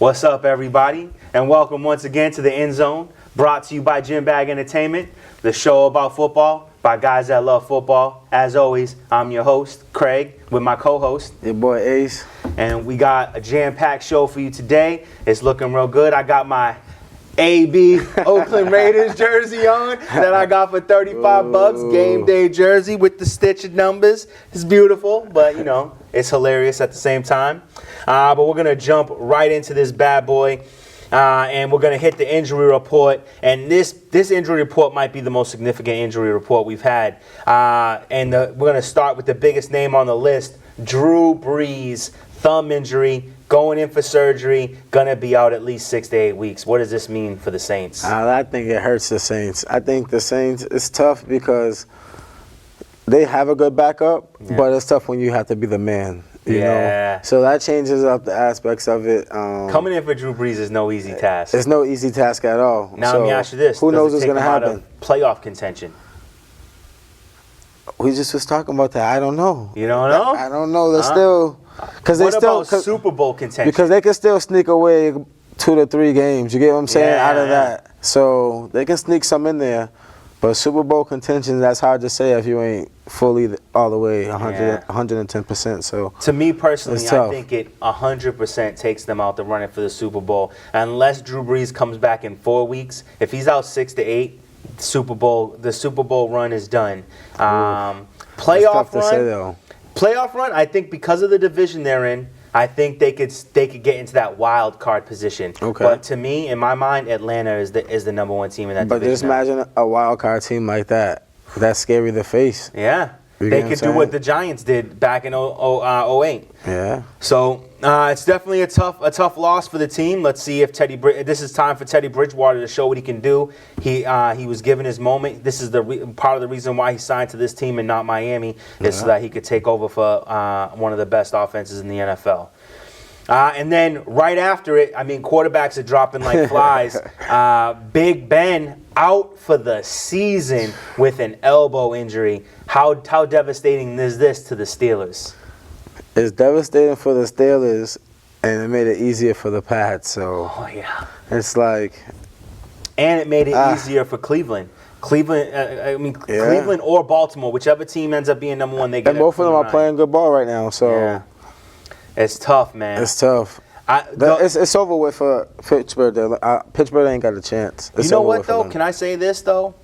What's up, everybody? And welcome once again to the Endzone, brought to you by Gym Bag Entertainment, the show about football by guys that love football. As always, I'm your host, Craig, with my co-host, your boy Ace. And we got a jam-packed show for you today. It's looking real good. I got my AB Oakland Raiders jersey on that I got for $35. Game day jersey with the stitched numbers. It's beautiful, but you know, it's hilarious at the same time. But we're gonna jump right into this bad boy, and we're gonna hit the injury report. And this injury report might be the most significant injury report we've had. We're gonna start with the biggest name on the list, Drew Brees, thumb injury. Going in for surgery, gonna be out at least 6 to 8 weeks. What does this mean for the Saints? I think it hurts the Saints. I think the Saints, it's tough because they have a good backup, but it's tough when you have to be the man. You know? So that changes up the aspects of it. Coming in for Drew Brees is no easy task. It's no easy task at all. Now let me ask you this. Who knows what's going to happen? Playoff contention. We just was talking about that. I don't know. You don't know? I don't know. They're still... What about Super Bowl contention? Because they can still sneak away 2 to 3 games. You get what I'm saying? Out of that. So they can sneak some in there. But Super Bowl contention, that's hard to say if you ain't fully all the way 110%. So to me personally, I think it 100% takes them out the running for the Super Bowl. Unless Drew Brees comes back in 4 weeks. If he's out 6 to 8, the Super Bowl run is done. Playoff run. Playoff run, I think because of the division they're in, I think they could get into that wild card position. Okay. But to me, in my mind, Atlanta is the number one team in that division. But just imagine a wild card team like that. That's scary to face. Yeah. They could do what the Giants did back in 08. Yeah. So it's definitely a tough loss for the team. Let's see if this is time for Teddy Bridgewater to show what he can do. He was given his moment. This is part of the reason why he signed to this team and not Miami, is so that he could take over for one of the best offenses in the NFL. And then right after it, I mean, quarterbacks are dropping like flies. Big Ben out for the season with an elbow injury. How devastating is this to the Steelers? It's devastating for the Steelers, and it made it easier for the Pats. So it's like, and it made it easier for Cleveland. Cleveland or Baltimore, whichever team ends up being number one, they get. And both of them are playing good ball right now. So it's tough, man. It's tough. It's over with for Pittsburgh. Pittsburgh ain't got a chance. You know what, though? Can I say this, though?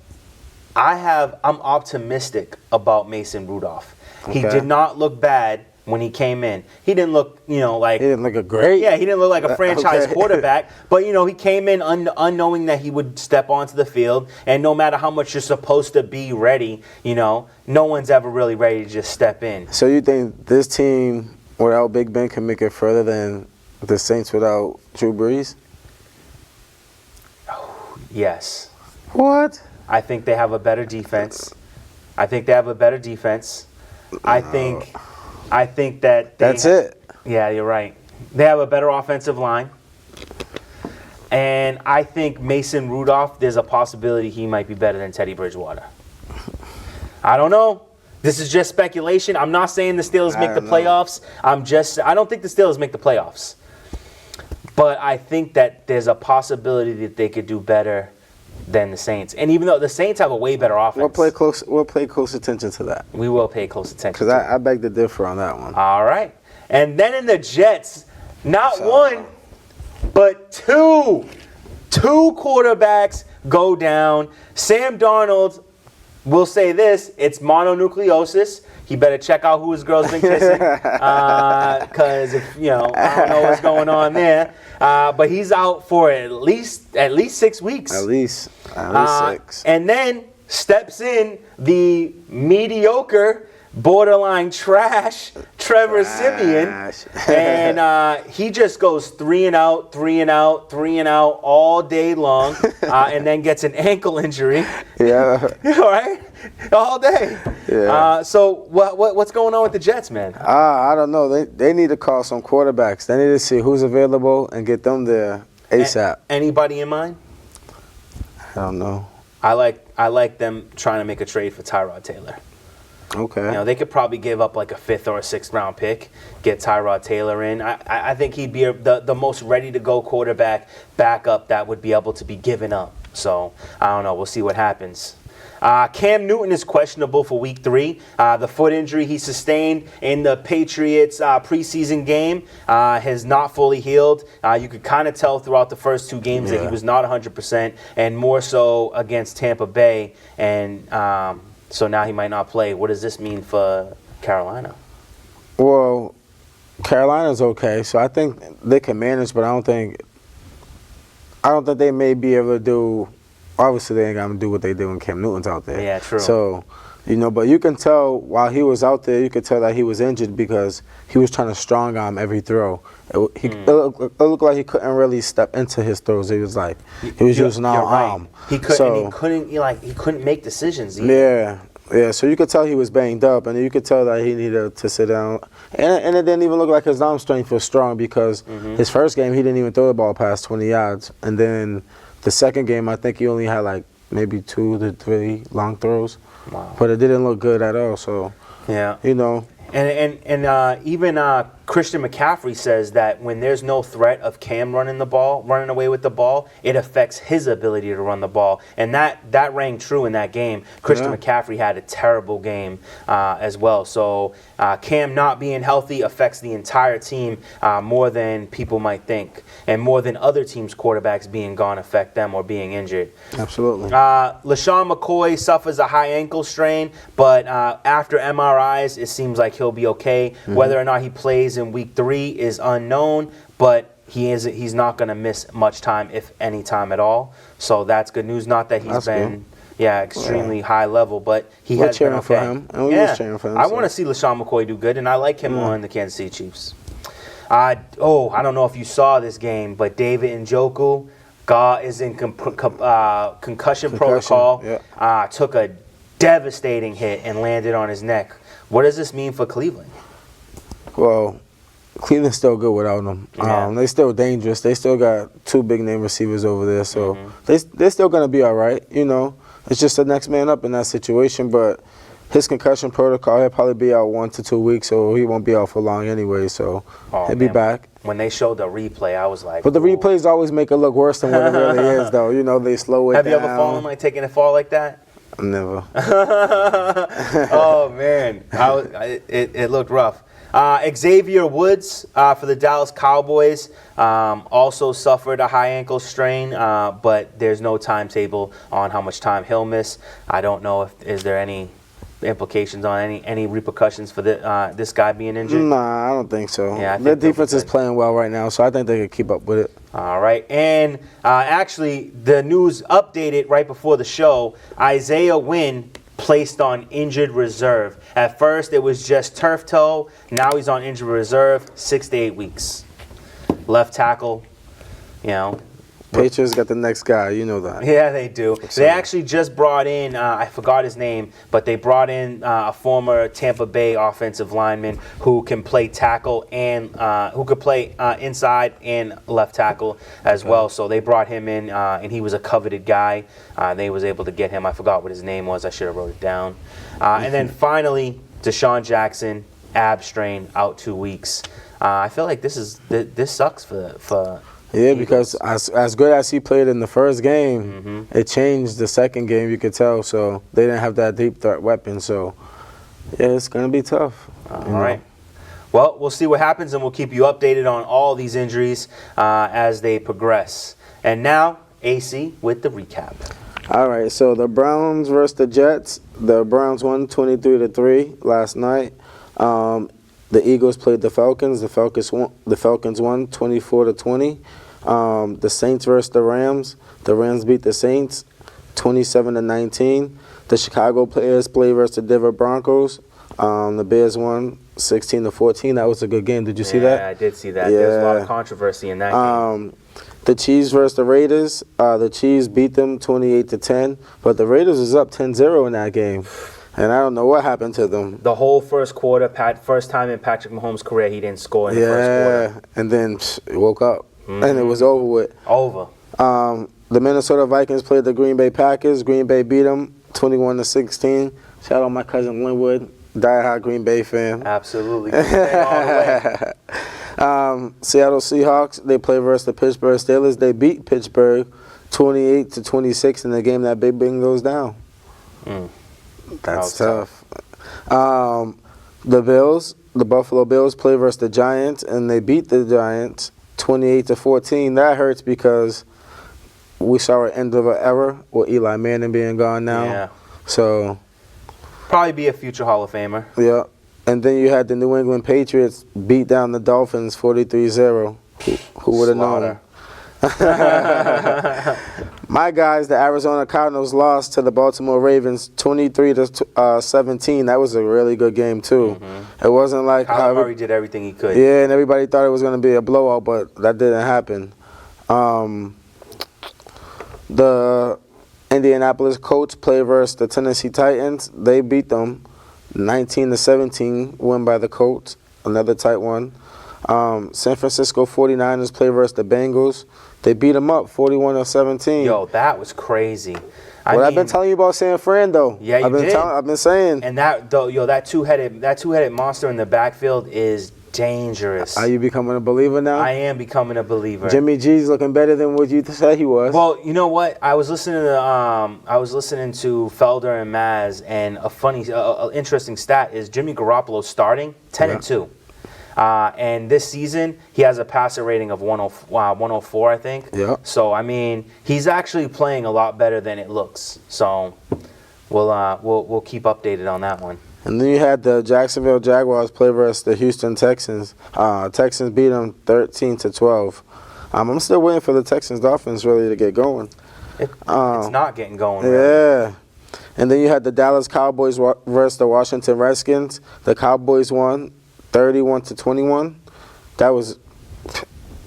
I'm optimistic about Mason Rudolph. Okay. He did not look bad when he came in. He didn't look, He didn't look great. Yeah, he didn't look like a franchise quarterback. But, he came in unknowing that he would step onto the field. And no matter how much you're supposed to be ready, no one's ever really ready to just step in. So you think this team without Big Ben can make it further than the Saints without Drew Brees? Yes. What? I think they have a better defense. I think that that's it. Yeah, you're right. They have a better offensive line. And I think Mason Rudolph, there's a possibility he might be better than Teddy Bridgewater. I don't know. This is just speculation. I'm not saying the Steelers make the playoffs. I don't think the Steelers make the playoffs. But I think that there's a possibility that they could do better than the Saints. And even though the Saints have a way better offense. We'll pay close attention to that. We will pay close attention to that. Because I beg to differ on that one. All right. And then in the Jets, not one, but two quarterbacks go down. Sam Darnold will say this, it's mononucleosis. He better check out who his girl's been kissing. Because I don't know what's going on there. But he's out for at least 6 weeks. At least 6. And then steps in the mediocre, borderline trash Trevor Siemian, and he just goes 3 and out all day long, and then gets an ankle injury. Yeah. All right, all day. Yeah. So what's going on with the Jets, man? I don't know. They need to call some quarterbacks. They need to see who's available and get them there ASAP. Anybody in mind? I don't know. I like them trying to make a trade for Tyrod Taylor. Okay. You know, they could probably give up like a 5th or a 6th round pick, get Tyrod Taylor in. I think he'd be the most ready-to-go quarterback backup that would be able to be given up. So, I don't know. We'll see what happens. Cam Newton is questionable for Week 3. The foot injury he sustained in the Patriots preseason game has not fully healed. You could kind of tell throughout the first 2 games that he was not 100%, and more so against Tampa Bay. And so now he might not play. What does this mean for Carolina? Well, Carolina's okay, so I think they can manage, but I don't think they may be able to do. Obviously, they ain't gonna do what they did when Cam Newton's out there. Yeah, true. So, but you can tell while he was out there, you could tell that he was injured because he was trying to strong arm every throw. It looked like he couldn't really step into his throws. He was using all arm. He couldn't make decisions either. Yeah. Yeah, so you could tell he was banged up, and you could tell that he needed to sit down. And it didn't even look like his arm strength was strong because his first game, he didn't even throw the ball past 20 yards. And then the second game, I think he only had like maybe 2 to 3 long throws. Wow. But it didn't look good at all, so, yeah. And even Christian McCaffrey says that when there's no threat of Cam running away with the ball, it affects his ability to run the ball. And that rang true in that game. Christian McCaffrey had a terrible game as well. So Cam not being healthy affects the entire team more than people might think, and more than other teams' quarterbacks being gone affect them or being injured. Absolutely. LaShawn McCoy suffers a high ankle strain, but after MRIs, it seems like he'll be okay. Whether or not he plays in Week 3 is unknown, but he's not going to miss much time, if any time at all. So that's good news. Not that he's been extremely high level, but We're has been okay. for him. And we're cheering for him. I want to see LaShawn McCoy do good, and I like him on the Kansas City Chiefs. I don't know if you saw this game, but David Njoku is in concussion protocol. Yeah. Took a devastating hit and landed on his neck. What does this mean for Cleveland? Well, Cleveland's still good without them. Yeah. They're still dangerous. They still got 2 big name receivers over there, so they're still gonna be all right. It's just the next man up in that situation. But his concussion protocol, he'll probably be out 1 to 2 weeks, so he won't be out for long anyway. So he'll be back. When they showed the replay, I was like, but the replays always make it look worse than what it really is, though. They slow it down. Have you ever fallen taking a fall like that? Never. Oh man, it looked rough. Xavier Woods for the Dallas Cowboys also suffered a high ankle strain, but there's no timetable on how much time he'll miss. I don't know is there any implications on any repercussions for this guy being injured? Nah, I don't think so. Yeah, their defense is playing well right now, so I think they could keep up with it. All right, and actually the news updated right before the show. Isaiah Wynn placed on injured reserve. At first, it was just turf toe. Now he's on injured reserve, 6 to 8 weeks. Left tackle, Patriots got the next guy, you know that. Yeah, they do. They actually just brought in, I forgot his name, but they brought in a former Tampa Bay offensive lineman who can play tackle and who could play inside and left tackle as well. So they brought him in, and he was a coveted guy. They was able to get him. I forgot what his name was. I should have wrote it down. And then finally, Deshaun Jackson, ab strain, out 2 weeks. I feel like this sucks for yeah, because as good as he played in the first game, it changed the second game, you could tell. So they didn't have that deep threat weapon. So, yeah, it's going to be tough. All right. Well, we'll see what happens, and we'll keep you updated on all these injuries as they progress. And now, AC with the recap. All right, so the Browns versus the Jets. The Browns won 23-3 last night. The Eagles played the Falcons. The Falcons won 24-20. The Saints versus the Rams. The Rams beat the Saints 27-19. The Chicago Bears played versus the Denver Broncos. The Bears won 16-14. That was a good game. Did you see that? Yeah, I did see that. Yeah. There's a lot of controversy in that game. The Chiefs versus the Raiders. The Chiefs beat them 28-10, but the Raiders was up 10-0 in that game. And I don't know what happened to them. The whole first quarter, first time in Patrick Mahomes' career, he didn't score in the first quarter. And then he woke up, and it was over with. Over. The Minnesota Vikings played the Green Bay Packers. Green Bay beat them 21-16. Shout out my cousin Linwood. Die-hard Green Bay fan. Absolutely. Green Bay all the way. Seattle Seahawks, they play versus the Pittsburgh Steelers. They beat Pittsburgh 28-26 in the game that Big Ben goes down. That's tough. The Bills, the Buffalo Bills play versus the Giants, and they beat the Giants 28-14. That hurts because we saw an end of an era with Eli Manning being gone now. Yeah. So Probably be a future Hall of Famer. yeah. And then you had the New England Patriots beat down the Dolphins 43-0. Who would have known? My guys, the Arizona Cardinals lost to the Baltimore Ravens 23-17. That was a really good game too. It wasn't like Kyler Murray did everything he could. yeah, and everybody thought it was going to be a blowout, but that didn't happen. The Indianapolis Colts play versus the Tennessee Titans. They beat them 19-17, win by the Colts. Another tight one. San Francisco 49ers play versus the Bengals. They beat them up 41-17. Yo, that was crazy. I've been telling you about San Fran though. Yeah, you did. I've been saying. And that two-headed monster in the backfield is dangerous. Are you becoming a believer now? I am becoming a believer. Jimmy G's looking better than what you said he was. Well, you know what? I was listening to Felder and Maz, and a interesting stat is Jimmy Garoppolo starting 10-2. And this season, he has a passer rating of 104, I think. Yeah. So, I mean, he's actually playing a lot better than it looks. So, we'll keep updated on that one. And then you had the Jacksonville Jaguars play versus the Houston Texans. Texans beat them 13-12. I'm still waiting for the Texans offense really to get going. It's not getting going. Yeah. Really. And then you had the Dallas Cowboys versus the Washington Redskins. The Cowboys won 31-21.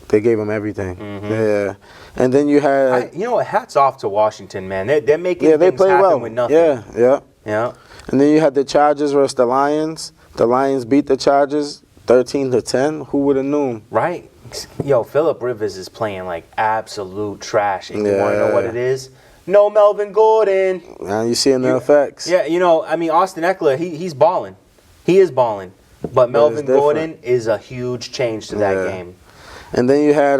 They gave them everything. Yeah. And then you had... you know what? Hats off to Washington, man. They're making they things play happen well. with nothing. Yeah. And then you had the Chargers versus the Lions. The Lions beat the Chargers 13-10. Who would have known? Right. Yo, Phillip Rivers is playing like absolute trash. And you want to know what it is? No Melvin Gordon. Now you're seeing the effects. Yeah, Austin Eckler, he's balling. He is balling. But Melvin Gordon is a huge change to that game. And then you had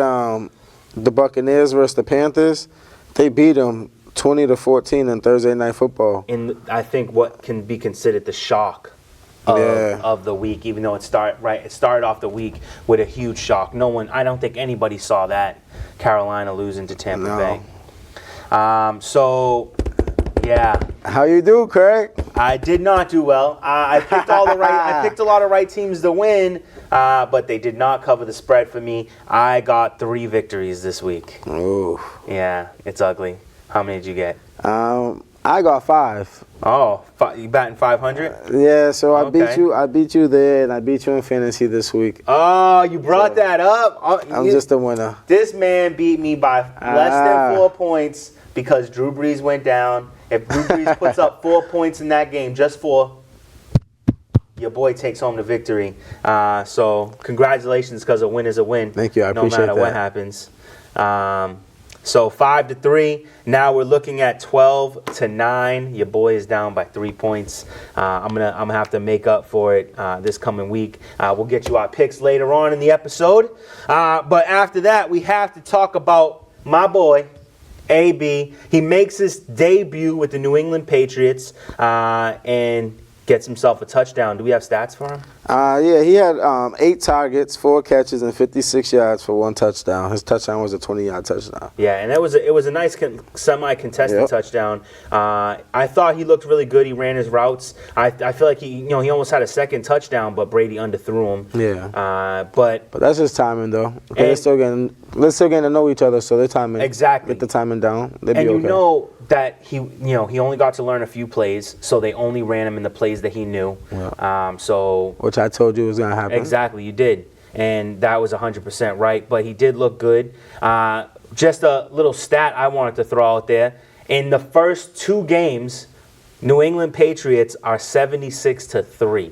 the Buccaneers versus the Panthers. They beat them 20-14 in Thursday Night Football. In I think what can be considered the shock of the week, even though it started off the week with a huge shock. I don't think anybody saw that, Carolina losing to Tampa Bay. Yeah. How you do, Craig? I did not do well. I picked I picked a lot of right teams to win, but they did not cover the spread for me. I got 3 victories this week. Ooh. Yeah, it's ugly. How many did you get? I got 5. Oh, you batting 500? Yeah, so I beat you there, and I beat you in fantasy this week. Oh, you brought that up. I'm just a winner. This man beat me by less than 4 points because Drew Brees went down. If Drew Brees puts up 4 points in that game, just 4, your boy takes home the victory. So congratulations, because a win is a win. Thank you. I appreciate that. No matter what happens. So 5-3. Now we're looking at 12-9. Your boy is down by 3 points. I'm gonna have to make up for it this coming week. We'll get you our picks later on in the episode. But after that, we have to talk about my boy, AB. He makes his debut with the New England Patriots and gets himself a touchdown. Do we have stats for him? Yeah, he had 8 targets, 4 catches, and 56 yards for 1 touchdown. His touchdown was a 20-yard touchdown. Yeah, and it was a nice semi-contested touchdown. I thought he looked really good. He ran his routes. I feel like he almost had a second touchdown, but Brady underthrew him. Yeah. But that's just timing, though. They're still getting to know each other, so they're timing. Exactly. Get the timing down. They'll be okay. And you know that he only got to learn a few plays, so they only ran him in the plays that he knew. Yeah. Which I told you was going to happen. Exactly, you did. And that was 100% right. But he did look good. Just a little stat I wanted to throw out there. In the first 2 games, New England Patriots are 76-3.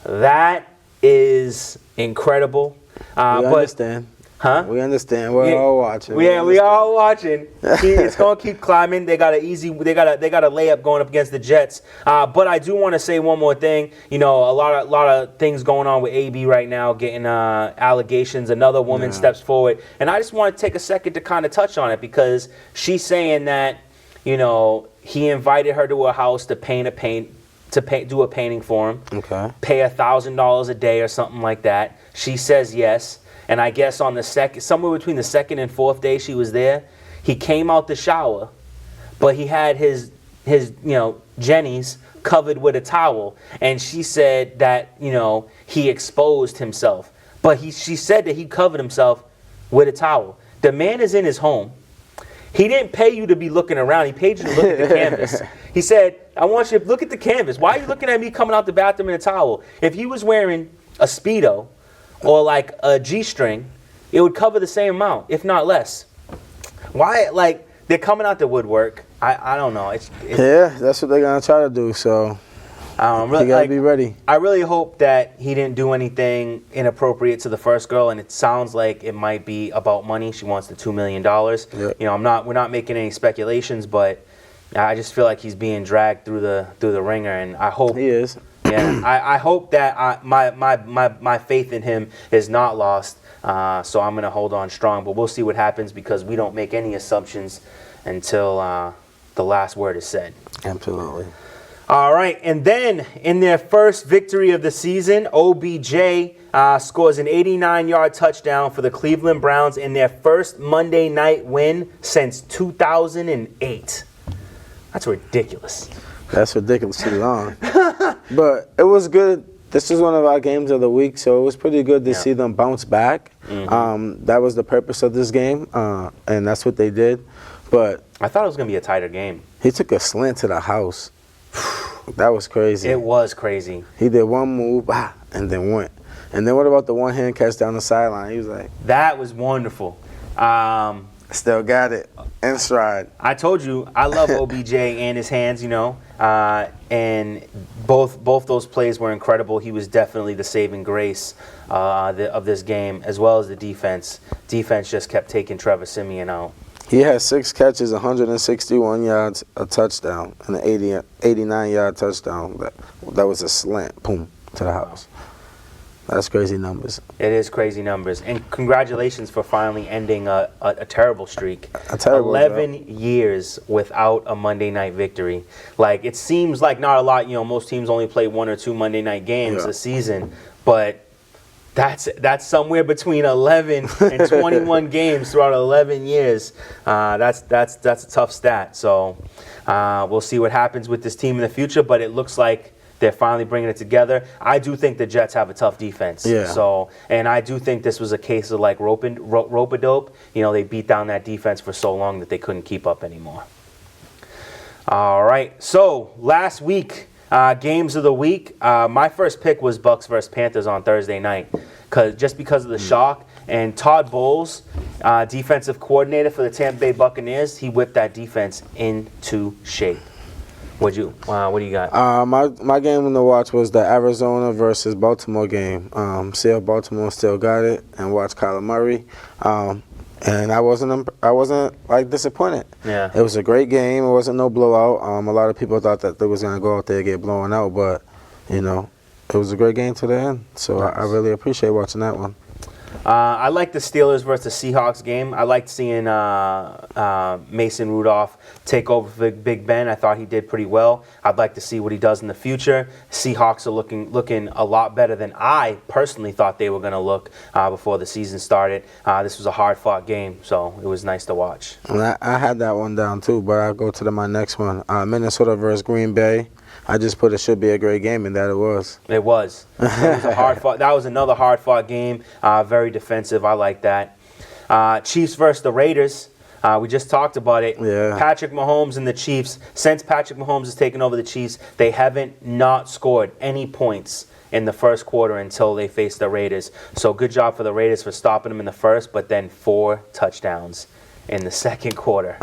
That is incredible. I understand. Huh? We understand. We're all watching. We all watching. It's gonna keep climbing. They got a layup going up against the Jets. But I do want to say one more thing. You know, a lot of things going on with AB right now, getting allegations. Another woman steps forward, and I just want to take a second to kind of touch on it because she's saying that, you know, he invited her to a house to do a painting for him. Okay. Pay $1,000 a day or something like that. She says yes. And I guess on the somewhere between the second and fourth day she was there, he came out the shower, but he had his Jenny's covered with a towel, and she said that, you know, he exposed himself, but she said that he covered himself with a towel. The man is in his home. He didn't pay you to be looking around. He paid you to look at the canvas. He said, I want you to look at the canvas. Why are you looking at me coming out the bathroom in a towel? If he was wearing a Speedo or like a G-string, it would cover the same amount, if not less. Why, like, they're coming out the woodwork. I don't know. Yeah, that's what they're going to try to do, so really, you got to be ready. I really hope that he didn't do anything inappropriate to the first girl, and it sounds like it might be about money. She wants the $2 million. Yep. You know, we're not making any speculations, but I just feel like he's being dragged through the ringer, and I hope he is. Yeah, I hope that my faith in him is not lost. So I'm going to hold on strong. But we'll see what happens because we don't make any assumptions until the last word is said. Absolutely. All right. And then in their first victory of the season, OBJ scores an 89-yard touchdown for the Cleveland Browns in their first Monday night win since 2008. That's ridiculous. That's ridiculously long. But it was good. This is one of our games of the week, so it was pretty good to see them bounce back. Mm-hmm. That was the purpose of this game, and that's what they did. But I thought it was going to be a tighter game. He took a slant to the house. That was crazy. It was crazy. He did one move, and then went. And then what about the one-hand catch down the sideline? He was like... That was wonderful. Still got it. In stride. I told you, I love OBJ and his hands, you know. And both those plays were incredible. He was definitely the saving grace of this game, as well as the defense. Defense just kept taking Trevor Siemian out. He had 6 catches, 161 yards, a touchdown, and an 89-yard touchdown. That was a slant, boom, to the house. That's crazy numbers. It is crazy numbers. And congratulations for finally ending a terrible streak. A terrible 11 years without a Monday night victory. Like, it seems like not a lot. You know, most teams only play 1 or 2 Monday night games a season. But that's somewhere between 11 and 21 games throughout 11 years. That's a tough stat. So we'll see what happens with this team in the future. But it looks like they're finally bringing it together. I do think the Jets have a tough defense. Yeah. So, and I do think this was a case of like rope-a-dope. You know, they beat down that defense for so long that they couldn't keep up anymore. All right. So last week, games of the week. My first pick was Bucks versus Panthers on Thursday night, because of the shock. And Todd Bowles, defensive coordinator for the Tampa Bay Buccaneers, he whipped that defense into shape. What do you got? My game to watch was the Arizona versus Baltimore game. See if Baltimore still got it, and watch Kyler Murray. And I wasn't like disappointed. Yeah, it was a great game. It wasn't no blowout. A lot of people thought that they was gonna go out there and get blown out, but you know, it was a great game to the end. So nice. I really appreciate watching that one. I like the Steelers versus the Seahawks game. I liked seeing Mason Rudolph take over for Big Ben. I thought he did pretty well. I'd like to see what he does in the future. Seahawks are looking a lot better than I personally thought they were going to look before the season started. This was a hard-fought game, so it was nice to watch. And I had that one down too, but I'll go to my next one. Minnesota versus Green Bay. I just put it should be a great game, and that it was. It was. It was a hard-fought. That was another hard-fought game. Very defensive. I like that. Chiefs versus the Raiders. We just talked about it. Yeah. Patrick Mahomes and the Chiefs. Since Patrick Mahomes has taken over the Chiefs, they haven't not scored any points in the first quarter until they face the Raiders. So good job for the Raiders for stopping them in the first, but then 4 touchdowns in the second quarter.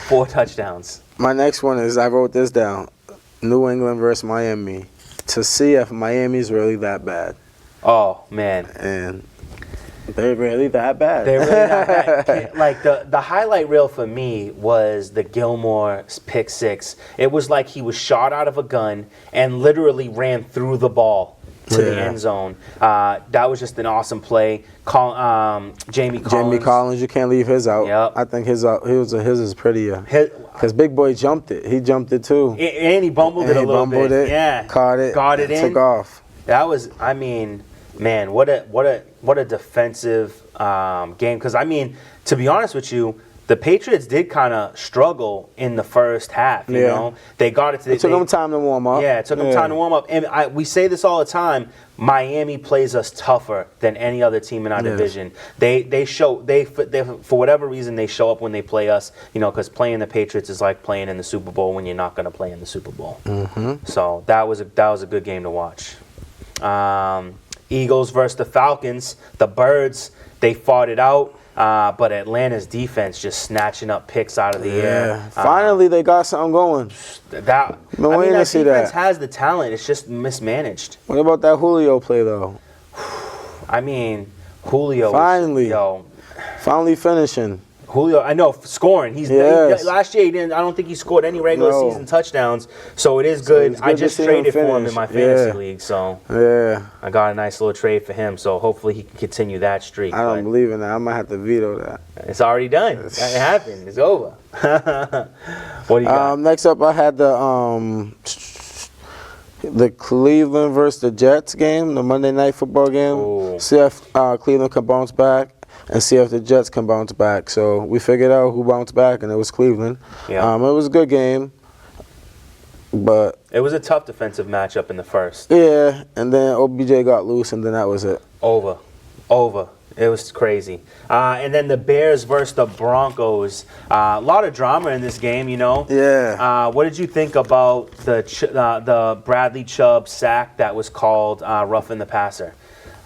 4 touchdowns. My next one is, I wrote this down, New England versus Miami, to see if Miami's really that bad. Oh, man. And They're really that bad. They're really not bad. Like the highlight reel for me was the Gilmore pick six. It was like he was shot out of a gun and literally ran through the ball to the end zone. That was just an awesome play. Jamie Collins, you can't leave his out. Yep. I think his is prettier. Because Big Boy jumped it. He jumped it too. And he bumbled it a little bit. Yeah. Caught it. Got it in. Took off. That was, I mean, man, what a defensive game. Because, I mean, to be honest with you, the Patriots did kind of struggle in the first half, you know. They got it. It took them time to warm up. Yeah, it took them time to warm up. And we say this all the time, Miami plays us tougher than any other team in our division. They for whatever reason, they show up when they play us, you know, because playing the Patriots is like playing in the Super Bowl when you're not going to play in the Super Bowl. Mm-hmm. So that was a good game to watch. Eagles versus the Falcons. The Birds, they fought it out. But Atlanta's defense just snatching up picks out of the air. Finally, they got something going. That defense has the talent. It's just mismanaged. What about that Julio play, though? I mean, Julio. Finally finishing. Julio, I know, scoring. Last year, I don't think he scored any regular season touchdowns. So it is good. I just traded for him in my fantasy league. So I got a nice little trade for him. So hopefully he can continue that streak. I don't believe in that. I might have to veto that. It's already done. It happened. It's over. What do you got? Next up, I had the Cleveland versus the Jets game, the Monday Night Football game. Ooh. See if Cleveland can bounce back. And see if the Jets can bounce back. So we figured out who bounced back, and it was Cleveland. Yeah. It was a good game, but it was a tough defensive matchup in the first. Yeah, and then OBJ got loose, and then that was it. Over. It was crazy. And then the Bears versus the Broncos. A lot of drama in this game, you know. Yeah. What did you think about the Bradley Chubb sack that was called roughing the passer?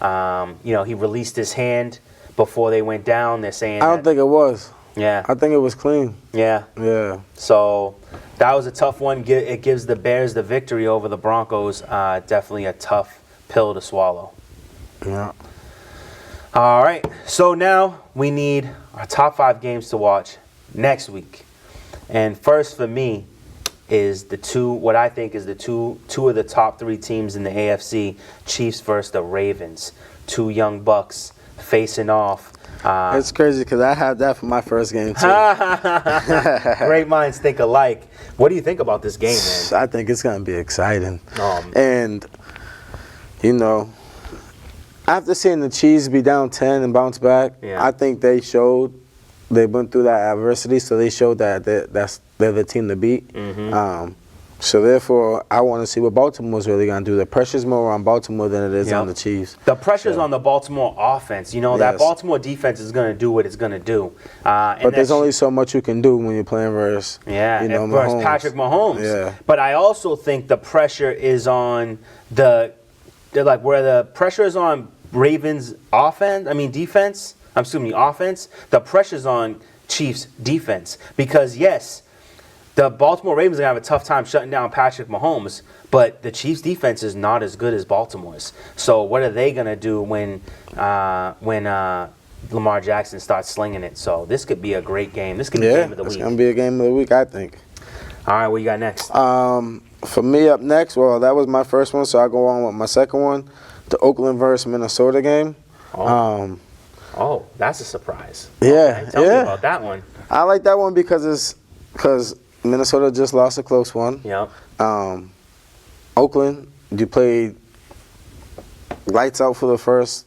You know, he released his hand before they went down. They're saying I don't think it was. Yeah. I think it was clean. Yeah. Yeah. So that was a tough one. It gives the Bears the victory over the Broncos. Definitely a tough pill to swallow. Yeah. All right. So now we need our top 5 games to watch next week. And first for me is what I think is two of the top 3 teams in the AFC, Chiefs versus the Ravens. 2 young bucks facing off. It's crazy because I had that for my first game too. Great minds think alike. What do you think about this game, man? I think it's going to be exciting. And, you know, after seeing the Chiefs be down 10 and bounce back, I think they went through that adversity, so they showed that they're the team to beat. Mm-hmm. So, therefore, I want to see what Baltimore's really going to do. The pressure's more on Baltimore than it is on the Chiefs. The pressure's on the Baltimore offense. You know, that Baltimore defense is going to do what it's going to do. But there's only so much you can do when you're playing versus, versus Patrick Mahomes. Yeah. But I also think the pressure is on where the pressure is on Ravens' defense. Offense. The pressure's on Chiefs' defense. Because, yes, the Baltimore Ravens are going to have a tough time shutting down Patrick Mahomes, but the Chiefs' defense is not as good as Baltimore's. So what are they going to do when Lamar Jackson starts slinging it? So this could be a great game. This could be a game of the week. It's going to be a game of the week, I think. All right, what you got next? For me up next, well, that was my first one, so I'll go on with my second one, the Oakland versus Minnesota game. Oh, that's a surprise. Yeah. Okay, tell me about that one. I like that one because Minnesota just lost a close one. Yeah. Oakland, you played lights out for the first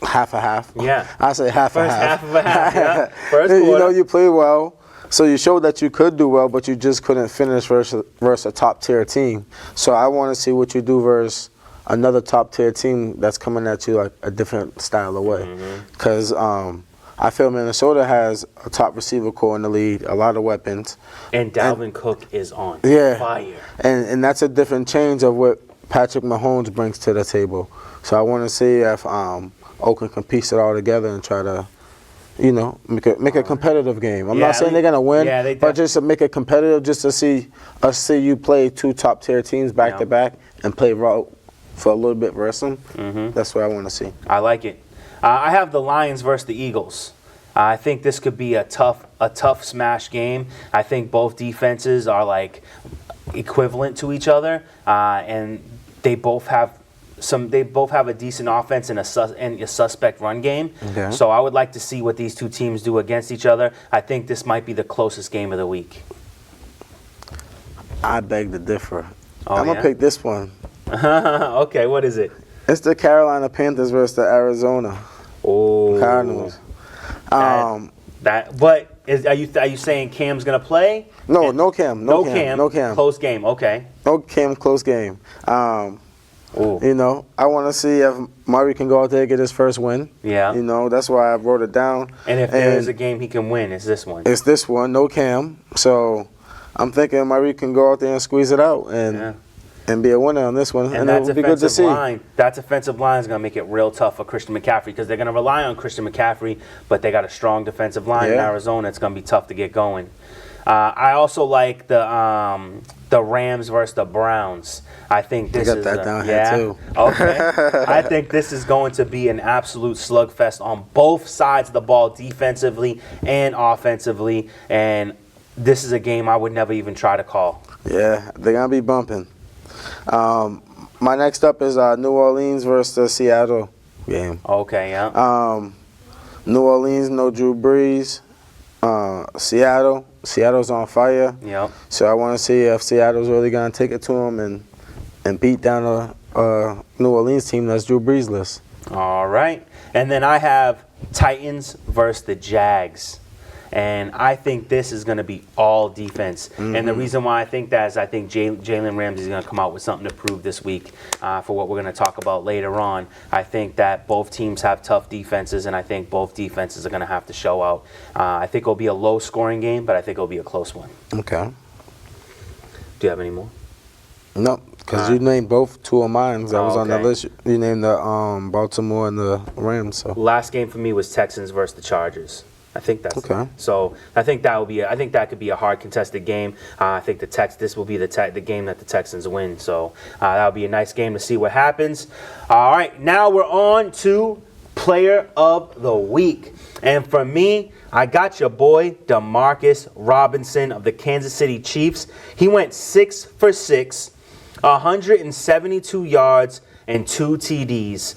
half a half. Yeah. I say half a half. Half of a half, yeah. First quarter. You know, you played well. So you showed that you could do well, but you just couldn't finish versus a top-tier team. So I want to see what you do versus another top-tier team that's coming at you like a different style of way. Because I feel Minnesota has a top receiver core in the league, a lot of weapons. And Dalvin Cook is on fire. And that's a different change of what Patrick Mahomes brings to the table. So I want to see if Oakland can piece it all together and try to, you know, make a competitive game. I'm not saying they're going to win, but just to make it competitive, just to see you play 2 top-tier teams back-to-back and play for a little bit versus them. That's what I want to see. I like it. I have the Lions versus the Eagles. I think this could be a tough smash game. I think both defenses are like equivalent to each other, and they both have a decent offense and a suspect run game. Okay. So I would like to see what these two teams do against each other. I think this might be the closest game of the week. I beg to differ. Oh, I'm gonna pick this one. Okay, what is it? It's the Carolina Panthers versus the Arizona Cardinals. Are you saying Cam's gonna play? No, no Cam. No Cam. Close game. Okay. No Cam, close game. Ooh. You know, I want to see if Murray can go out there and get his first win. Yeah. You know, that's why I wrote it down. And if there is a game he can win, it's this one. It's this one, no Cam. So I'm thinking Murray can go out there and squeeze it out and be a winner on this one. And it would be good to see. That defensive line is going to make it real tough for Christian McCaffrey because they're going to rely on Christian McCaffrey, but they got a strong defensive line in Arizona. It's going to be tough to get going. I also like the Rams versus the Browns. I think this is that down here too. Okay. I think this is going to be an absolute slugfest on both sides of the ball, defensively and offensively. And this is a game I would never even try to call. Yeah, they're gonna be bumping. My next up is New Orleans versus the Seattle game. Okay, yeah. New Orleans, no Drew Brees. Seattle's on fire. Yep. So I want to see if Seattle's really gonna take it to them and beat down a New Orleans team that's Drew Brees-less. All right. And then I have Titans versus the Jags. And I think this is going to be all defense. Mm-hmm. And the reason why I think that is I think Jalen Ramsey is going to come out with something to prove this week for what we're going to talk about later on. I think that both teams have tough defenses, and I think both defenses are going to have to show out. I think it'll be a low-scoring game, but I think it'll be a close one. Okay. Do you have any more? No, because you named both two of mine that was on the list. You named the Baltimore and the Rams. So last game for me was Texans versus the Chargers. I think that's okay. So I think that could be a hard contested game. I think this will be the game that the Texans win. So that'll be a nice game to see what happens. All right, now we're on to Player of the Week, and for me, I got your boy Demarcus Robinson of the Kansas City Chiefs. He went 6 for 6, 172 yards and 2 TDs.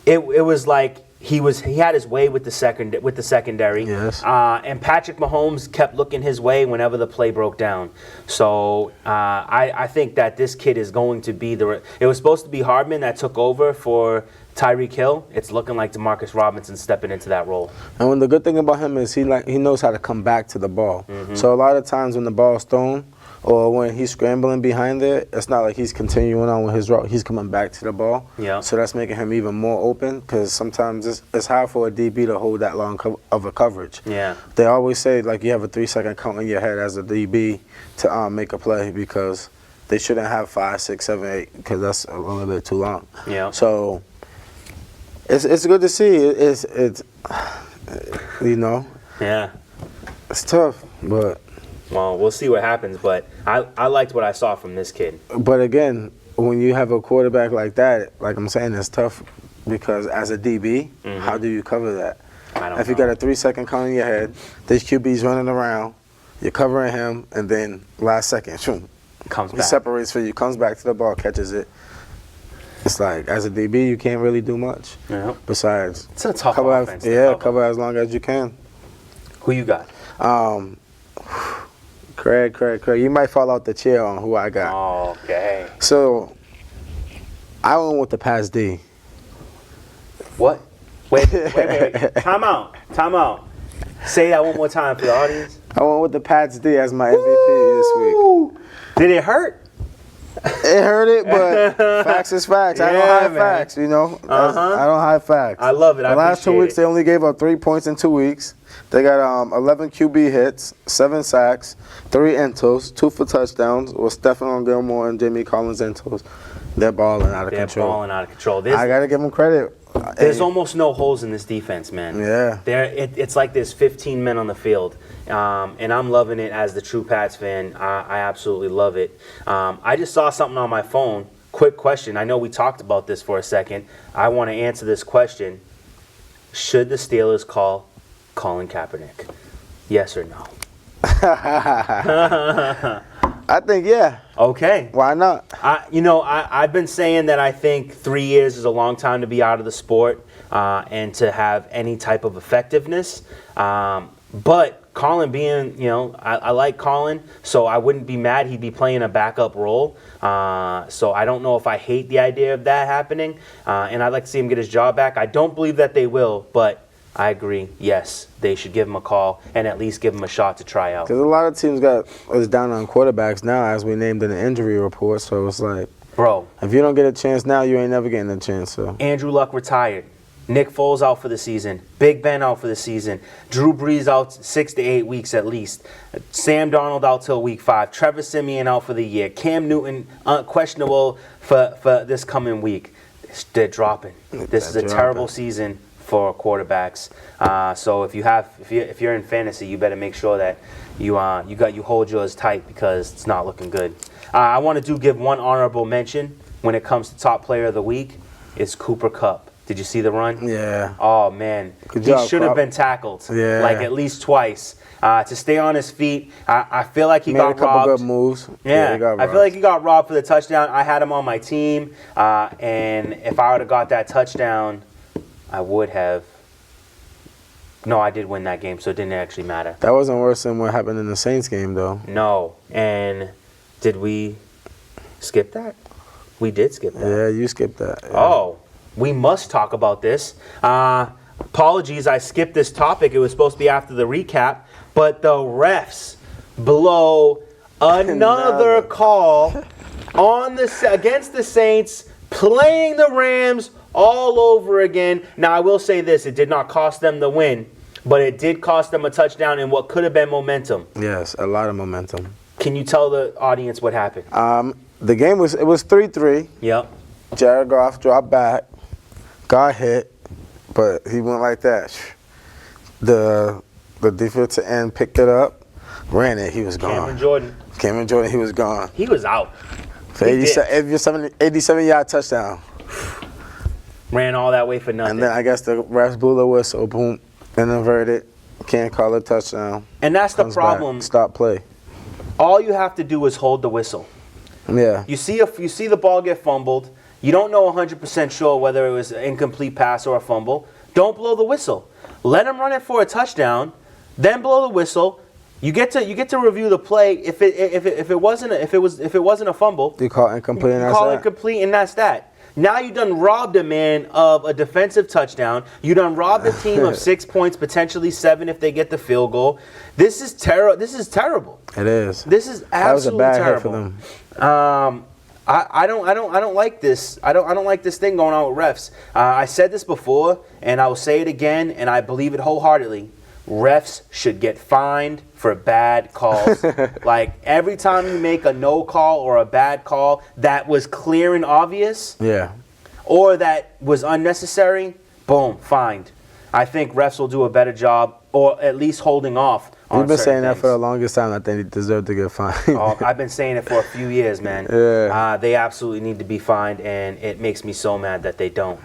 It was like. He had his way with the secondary. Yes. And Patrick Mahomes kept looking his way whenever the play broke down. So I think that this kid is going to be it was supposed to be Hardman that took over for Tyreek Hill. It's looking like Demarcus Robinson stepping into that role. And the good thing about him is he knows how to come back to the ball. Mm-hmm. So a lot of times when the ball's thrown, or when he's scrambling behind it, it's not like he's continuing on with his route. He's coming back to the ball. Yeah. So that's making him even more open because sometimes it's hard for a DB to hold that long of a coverage. Yeah. They always say, like, you have a 3-second count in your head as a DB to make a play because they shouldn't have 5, 6, 7, 8 because that's a little bit too long. Yeah. So it's good to see. It's you know. Yeah. It's tough, but. Well, we'll see what happens, but I liked what I saw from this kid. But again, when you have a quarterback like that, like I'm saying, it's tough because as a DB, how do you cover that? I don't know. If you got a 3-second count in your head, this QB's running around, you're covering him, and then last second, shoom, comes he back. separates for you, comes back to the ball, catches it. It's like, as a DB, you can't really do much. Yeah. Besides, it's a tough cover offense. cover as long as you can. Who you got? Craig. You might fall out the chair on who I got. Okay. So, I went with the Pats D. What? Wait. Time out. Say that one more time for the audience. I went with the Pats D as my MVP this week. Did it hurt? It hurt it, but facts is facts. I don't hide facts, you know. I don't hide facts. I love it. The last 2 weeks, they only gave up 3 points in 2 weeks. They got 11 QB hits, 7 sacks, 3 entos, 2 for touchdowns with Stephon Gilmore and Jamie Collins entos. They're balling out of control. I got to give them credit. There's almost no holes in this defense, man. Yeah. It's like there's 15 men on the field. And I'm loving it as the true Pats fan. I absolutely love it. I just saw something on my phone quick question. I know we talked about this for a second. I want to answer this question. Should the Steelers call Colin Kaepernick? Yes or no? I think, yeah. Okay. Why not? I've been saying that I think 3 years is a long time to be out of the sport and to have any type of effectiveness. But Colin being, I like Colin, so I wouldn't be mad he'd be playing a backup role. So I don't know if I hate the idea of that happening. And I'd like to see him get his job back. I don't believe that they will, but I agree. Yes, they should give him a call and at least give him a shot to try out. Because a lot of teams is down on quarterbacks now, as we named in the injury report. So it's like, bro, if you don't get a chance now, you ain't never getting a chance. So Andrew Luck retired. Nick Foles out for the season. Big Ben out for the season. Drew Brees out 6 to 8 weeks at least. Sam Darnold out till week 5. Trevor Siemian out for the year. Cam Newton questionable for this coming week. They're dropping. This is a terrible season for quarterbacks. So if you're in fantasy, you better make sure that you hold yours tight because it's not looking good. I want to give one honorable mention when it comes to top player of the week. It's Cooper Kupp. Did you see the run? yeah. Oh man, Good he job, should have Kupp. been tackled Yeah. at least twice to stay on his feet. I feel like he Made got a couple robbed. good moves. Yeah, he got I feel like he got robbed for the touchdown. I had him on my team, and if I would have got that touchdown, I would have. No, I did win that game, so it didn't actually matter. That wasn't worse than what happened in the Saints game, though. No, and did we skip that? We did skip that. Yeah, you skipped that. Yeah. Oh, we must talk about this. Apologies, I skipped this topic. It was supposed to be after the recap, but the refs blow another call against the Saints, playing the Rams all over again. Now, I will say this. It did not cost them the win, but it did cost them a touchdown in what could have been momentum. Yes, a lot of momentum. Can you tell the audience what happened? The game was 3-3. Yep. Jared Goff dropped back, got hit, but he went like that. The defensive end picked it up, ran it. He was gone. Cameron Jordan, he was gone. He was out. For 87-yard touchdown. Ran all that way for nothing. And then I guess the refs blew the whistle, boom, and the verdict. Can't call a touchdown. And that's the Comes problem. Back, stop play. All you have to do is hold the whistle. Yeah. You see the ball get fumbled. You don't know 100% sure whether it was an incomplete pass or a fumble. Don't blow the whistle. Let him run it for a touchdown, then blow the whistle. You get to review the play. If it wasn't a fumble, You call incomplete and you that's call that. it complete, and that's that. Now you done robbed a man of a defensive touchdown. You done robbed the team of 6 points, potentially 7 if they get the field goal. This is This is terrible. It is. This is That was a absolutely bad terrible. hit for them. I don't like this. I don't like this thing going on with refs. I said this before, and I will say it again, and I believe it wholeheartedly. Refs should get fined for bad calls. Like every time you make a no call or a bad call that was clear and obvious, Yeah. or that was unnecessary, boom, fined. I think refs will do a better job, or at least holding off on We've been certain saying that things. for the longest time. I think they deserve to get fined. Oh, I've been saying it for a few years, man. Yeah. They absolutely need to be fined, and it makes me so mad that they don't.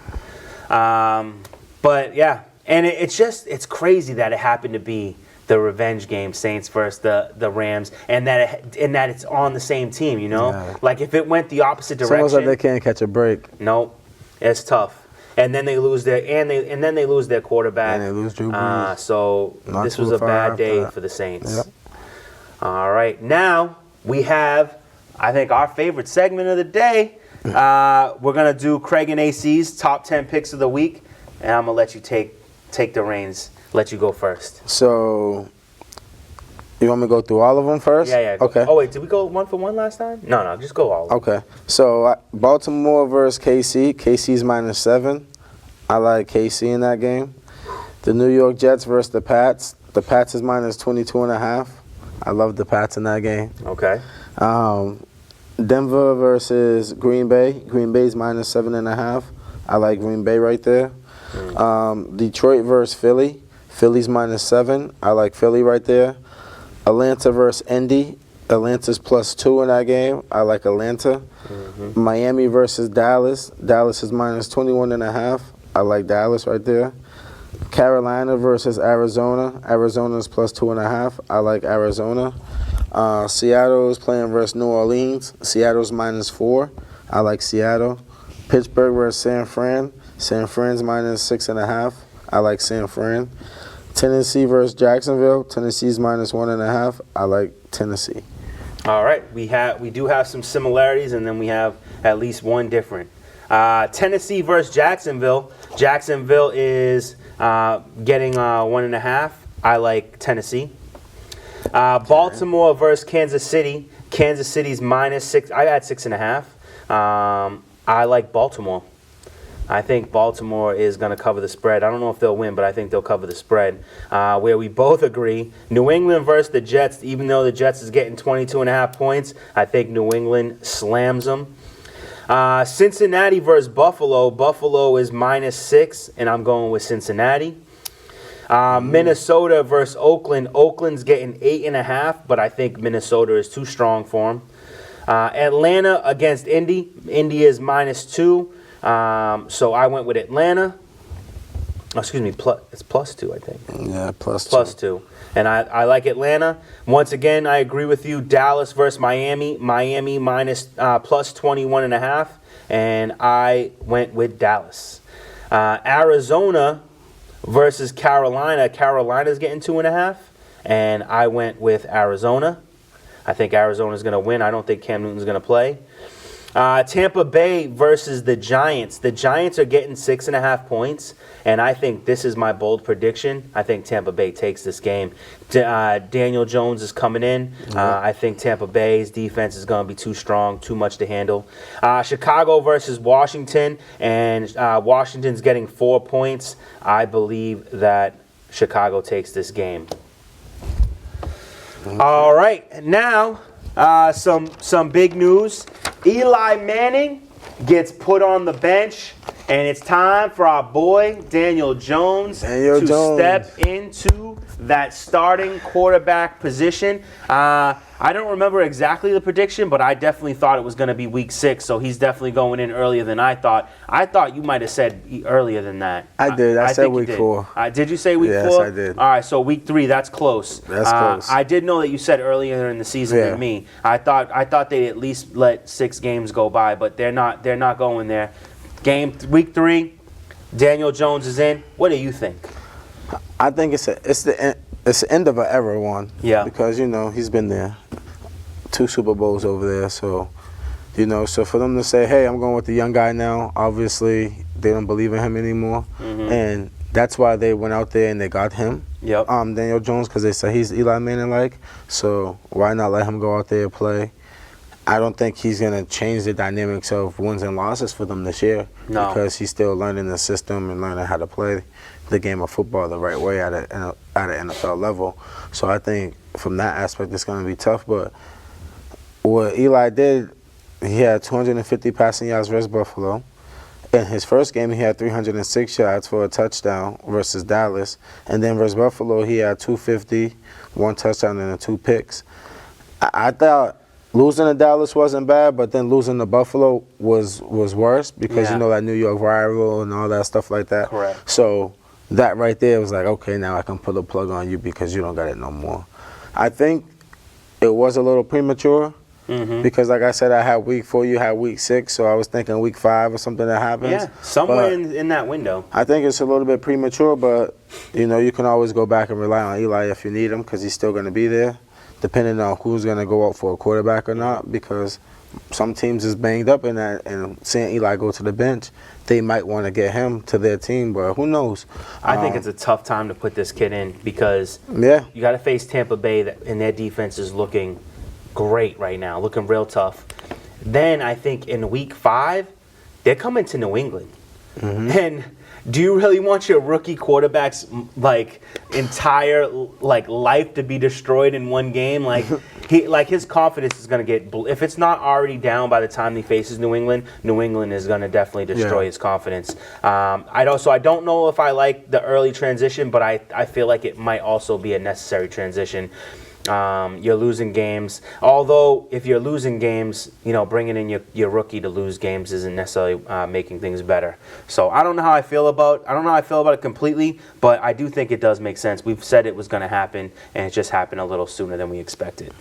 But yeah, and it's crazy that it happened to be the revenge game, Saints versus the Rams, and that it's on the same team. You know, Yeah. like if it went the opposite It's direction. almost like they can't catch a break. Nope, it's tough. And then they lose their quarterback. And they lose Drew Brees. So Not this too was a far bad after day that. for the Saints. Yep. All right, now we have, I think, our favorite segment of the day. We're gonna do Craig and AC's top 10 picks of the week, and I'm gonna let you take the reins. Let you go first. So, you want me to go through all of them first? Yeah. Okay. Oh wait, did we go 1 for 1 last time? No, just go all of them. Okay. So, Baltimore versus KC. KC's -7. I like KC in that game. The New York Jets versus the Pats. The Pats is -22.5. I love the Pats in that game. Okay. Denver versus Green Bay. Green Bay's -7.5. I like Green Bay right there. Detroit versus Philly. Philly's -7. I like Philly right there. Atlanta versus Indy. Atlanta's +2 in that game. I like Atlanta. Miami versus Dallas. Dallas is -21.5. I like Dallas right there. Carolina versus Arizona. Arizona's +2.5. I like Arizona. Seattle is playing versus New Orleans. Seattle's -4. I like Seattle. Pittsburgh versus San Fran. San Fran's -6.5. I like San Fran. Tennessee versus Jacksonville. Tennessee's -1.5. I like Tennessee. All right, we do have some similarities, and then we have at least one different. Tennessee versus Jacksonville. Jacksonville is getting 1.5. I like Tennessee. Baltimore versus Kansas City. Kansas City's -6. I had 6.5. I like Baltimore. I think Baltimore is going to cover the spread. I don't know if they'll win, but I think they'll cover the spread. Where we both agree, New England versus the Jets, even though the Jets is getting 22.5 points, I think New England slams them. Cincinnati versus Buffalo. Buffalo is -6, and I'm going with Cincinnati. Minnesota versus Oakland. Oakland's getting 8.5, but I think Minnesota is too strong for them. Atlanta against Indy. Indy is -2. So I went with Atlanta. Oh, excuse me, it's +2, I think. Yeah, +2. +2. And I like Atlanta. Once again, I agree with you. Dallas versus Miami. Miami +21.5. And I went with Dallas. Arizona versus Carolina. Carolina's getting 2.5. And I went with Arizona. I think Arizona's going to win. I don't think Cam Newton's going to play. Tampa Bay versus the Giants. The Giants are getting 6.5 points, and I think this is my bold prediction. I think Tampa Bay takes this game. Daniel Jones is coming in. I think Tampa Bay's defense is going to be too strong, too much to handle. Chicago versus Washington, and Washington's getting 4 points. I believe that Chicago takes this game. All right, now some big news. Eli Manning gets put on the bench, and it's time for our boy Daniel Jones to step into that starting quarterback position. I don't remember exactly the prediction, but I definitely thought it was going to be week 6, so he's definitely going in earlier than I thought. I thought you might have said earlier than that. I did. I said week 4. Did you say week 4? Yes, I did. All right, so week 3, that's close. That's close. I did know that you said earlier in the season than me. I thought they'd at least let 6 games go by, but they're not going there. Week 3, Daniel Jones is in. What do you think? I think it's the end of an era one. Yeah. Because, he's been there. 2 Super Bowls over there. So, so for them to say, hey, I'm going with the young guy now, obviously they don't believe in him anymore. Mm-hmm. And that's why they went out there and they got him. Yep. Daniel Jones, because they said he's Eli Manning-like. So why not let him go out there and play? I don't think he's going to change the dynamics of wins and losses for them this year. No. Because he's still learning the system and learning how to play the game of football the right way at an NFL level. So I think from that aspect it's going to be tough. But what Eli did, he had 250 passing yards versus Buffalo. In his first game, he had 306 yards for a touchdown versus Dallas. And then versus Buffalo, he had 250, 1 touchdown, and 2 picks. I thought losing to Dallas wasn't bad, but then losing to Buffalo was worse because, that New York rival and all that stuff like that. Correct. So that right there was like, okay, now I can put a plug on you because you don't got it no more. I think it was a little premature. Mm-hmm. Because, like I said, I had week 4, you had week 6, so I was thinking week 5 or something that happens. Yeah, somewhere in that window. I think it's a little bit premature, but, you can always go back and rely on Eli if you need him because he's still going to be there, depending on who's going to go out for a quarterback or not, because some teams is banged up in that, and seeing Eli go to the bench, they might want to get him to their team, but who knows? I think it's a tough time to put this kid in because you got to face Tampa Bay, and their defense is looking great right now, looking real tough. Then I think in week 5, they're coming to New England. Mm-hmm. And do you really want your rookie quarterback's entire life to be destroyed in one game? His confidence is going to get, if it's not already down by the time he faces New England is going to definitely destroy his confidence. I don't know if I like the early transition, but I feel like it might also be a necessary transition. You're losing games. Although, if you're losing games, bringing in your rookie to lose games isn't necessarily making things better. So I don't know how I feel about it completely, but I do think it does make sense. We've said it was going to happen, and it just happened a little sooner than we expected.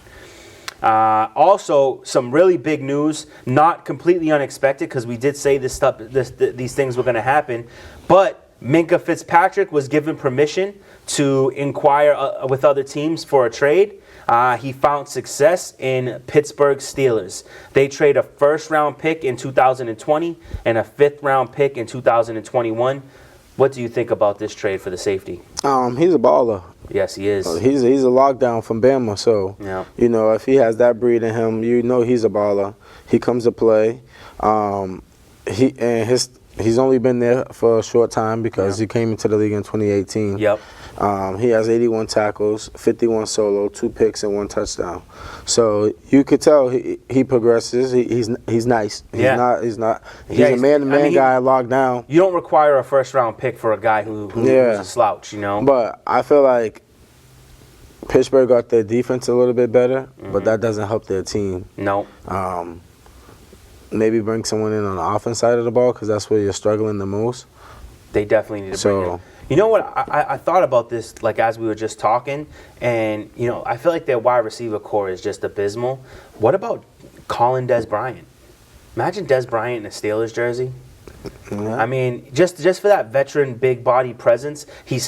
Also, some really big news, not completely unexpected because we did say these things were going to happen, but Minkah Fitzpatrick was given permission to inquire with other teams for a trade. He found success in Pittsburgh Steelers. They trade a first-round pick in 2020 and a fifth-round pick in 2021. What do you think about this trade for the safety? He's a baller. Yes, he is. He's a lockdown from Bama, so yeah. If he has that breed in him, he's a baller. He comes to play. He's only been there for a short time because he came into the league in 2018. Yep. He has 81 tackles, 51 solo, 2 picks, and 1 touchdown. So you could tell he progresses. He's nice. He's a man-to-man guy locked down. You don't require a first-round pick for a guy who's a slouch, But I feel like Pittsburgh got their defense a little bit better, but that doesn't help their team. No. Maybe bring someone in on the offense side of the ball because that's where you're struggling the most. They definitely need to bring in. You know what? I thought about this as we were just talking, and I feel like their wide receiver core is just abysmal. What about Colin Des Bryant? Imagine Des Bryant in a Steelers jersey. Yeah. I mean, just for that veteran big body presence, he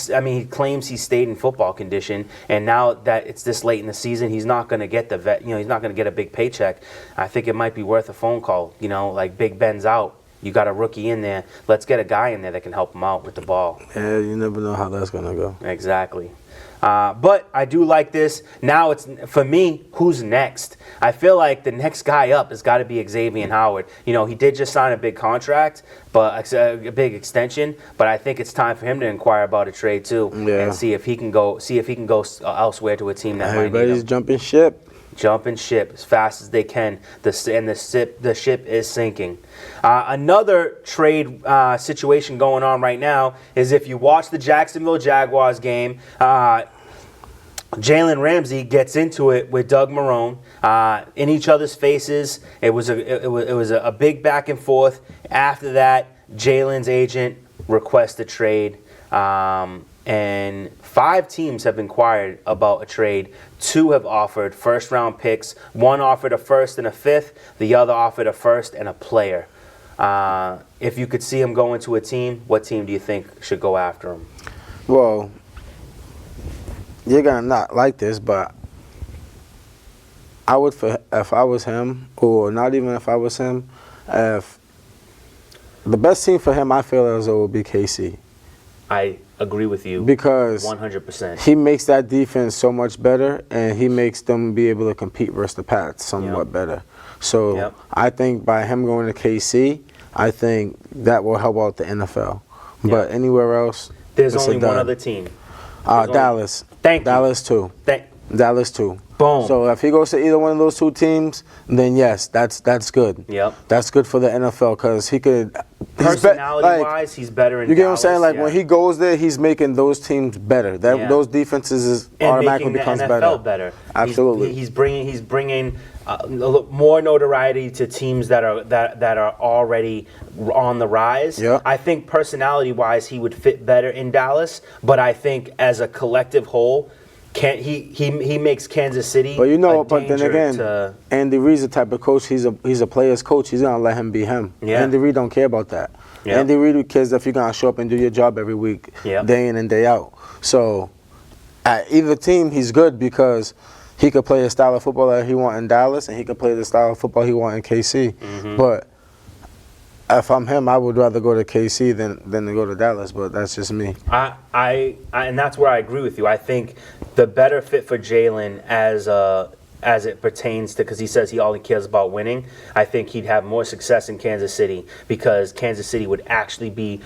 claims he stayed in football condition, and now that it's this late in the season, he's not going to get he's not going to get a big paycheck. I think it might be worth a phone call. Big Ben's out. You got a rookie in there. Let's get a guy in there that can help him out with the ball. Yeah, you never know how that's going to go. Exactly. But I do like this. Now it's, for me, who's next? I feel like the next guy up has got to be Xavier Howard. He did just sign a big contract, but a big extension. But I think it's time for him to inquire about a trade too, and see if he can go elsewhere to a team that might need him. Everybody's jumping ship. Jumping ship as fast as they can. The ship is sinking. Another trade situation going on right now is if you watch the Jacksonville Jaguars game, Jalen Ramsey gets into it with Doug Marrone in each other's faces. It was a big back and forth. After that, Jalen's agent requests a trade. And 5 teams have inquired about a trade. 2 have offered first-round picks. 1 offered a first and a fifth. The other offered a first and a player. If you could see him going to a team, what team do you think should go after him? Well, you're going to not like this, but I would, if I was him, or not even if I was him, if the best team for him, I feel as though it would be KC. I agree with you because 100%. He makes that defense so much better, and he makes them be able to compete versus the Pats somewhat better. So I think by him going to KC, I think that will help out the NFL. But anywhere else, there's only one other team. Dallas. Dallas too. Dallas too. Boom. So if he goes to either one of those 2 teams, then yes, that's good. Yep. That's good for the NFL because he could. Personality-wise, he's better in Dallas. You get what I'm saying? When he goes there, he's making those teams better. Those defenses automatically becomes better. Absolutely. He's bringing more notoriety to teams that are already on the rise. Yeah. I think personality-wise, he would fit better in Dallas, but I think as a collective whole, he makes Kansas City. Well, but then again, Andy Reid's the type of coach. He's a player's coach. He's gonna let him be him. Yeah. Andy Reid don't care about that. Yeah. Andy Reid cares if you're gonna show up and do your job every week, day in and day out. So, at either team, he's good because he could play the style of football that he wants in Dallas, and he could play the style of football he wants in KC. Mm-hmm. But if I'm him, I would rather go to KC than to go to Dallas, but that's just me. And that's where I agree with you. I think the better fit for Jalen as it pertains to, because he says he only cares about winning, I think he'd have more success in Kansas City because Kansas City would actually be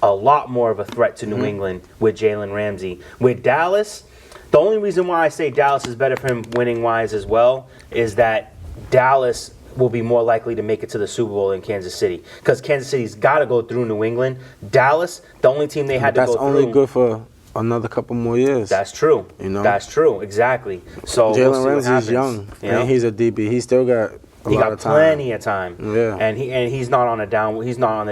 a lot more of a threat to New England with Jalen Ramsey. With Dallas, the only reason why I say Dallas is better for him winning-wise as well is that Dallas will be more likely to make it to the Super Bowl than Kansas City. Because Kansas City's got to go through New England. Dallas, the only team they had to go through. That's only good for another couple more years. That's true. You know? That's true. Exactly. So Jalen we'll see Ramsey's young, and he's a DB. He still got a lot of time. Plenty of time. Yeah. And he's not on the